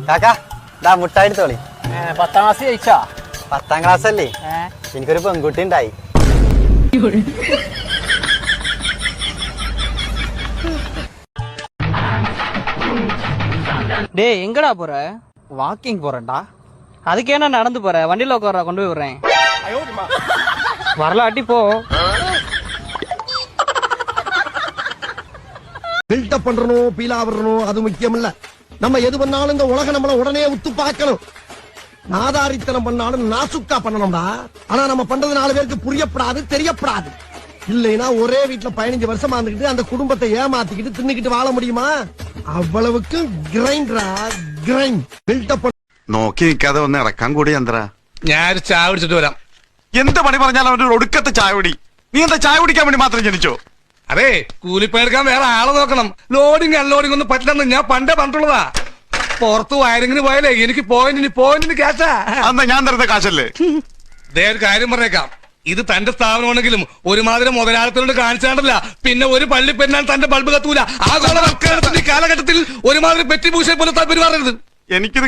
കാക്കാ ദാ മുട്ടായി എടുത്തോളി. 10ാം class ജയിച്ചാ? 10ാം class അല്ലേ? എനിക്കൊരു പെൺകുട്ടി ഉണ്ടായി. டே எங்கடா போற? வாக்கிங் போறேன்டா. அதுக்கு என்ன நடந்து போற? வண்டியில உட்கார கொண்டு போய் விடுறேன். வரலாட்டி போ. பில்டப் பண்றணும், பீலா வரணும், அது முக்கியம் இல்ல. நம்ம எது பண்ணாலும் இந்த உலகம் நம்மள உடனே உத்து பார்க்கணும். நாதாரித்தனம் பண்ணாலும் நாசுக்கா பண்ணணும்டா. ஆனா நம்ம பண்றது 4 பேருக்கு புரியப்படாது, தெரியப்படாது. இல்லைன்னா ஒரே வீட்டுல 15 வருஷமா இருந்துகிட்டு அந்த குடும்பத்தை ஏமாத்திக்கிட்டு தின்னுக்கிட்டு வாழ முடியுமா? அவ்வளவுக்கு கிரைண்டரா கிரைண்ட். பில்டப் നോക്കി നിൽക്കാതെ ഒന്ന് ഇറക്കാൻ കൂടി ചന്ദ്ര. ഞാൻ ചായ കുടിച്ചിട്ട് വരാം. എന്ത് പണി പറഞ്ഞാലും അവന്റെ ഒടുക്കത്തെ ചായ കുടി. നീ എന്താ ചായ കുടിക്കാൻ വേണ്ടി മാത്രം ജനിച്ചോ? അതെ, കൂലിപ്പണിയെടുക്കാൻ വേറെ ആളെ നോക്കണം. ലോഡിങ് അൺലോഡിങ് ഒന്നും പറ്റില്ലെന്ന് ഞാൻ പണ്ടേ പറഞ്ഞിട്ടുള്ളതാ. പുറത്ത് വയറിങ്ങിന് പോയാലേ എനിക്ക് പോയിന്റിന് ക്യാഷാ. അന്നാ ഞാൻ തരുന്ന കാശല്ലേ? ദേ ഒരു കാര്യം പറഞ്ഞേക്കാം, ഇത് തന്റെ സ്ഥാപനമാണെങ്കിലും ഒരുമാതിരി മുതലാളിത്തോട് കാണിച്ചാണ്ടല്ല പിന്നെ ഒരു പള്ളി പെരുന്നാൾ തന്റെ ബൾബ് കത്തൂല. ആഗോളവൽക്കരണത്തിന്റെ കാലഘട്ടത്തിൽ ഒരുമാതിരി പെറ്റിഭൂഷയെ പോലെ താൻ പെരുമാറരുത്. എനിക്കിത്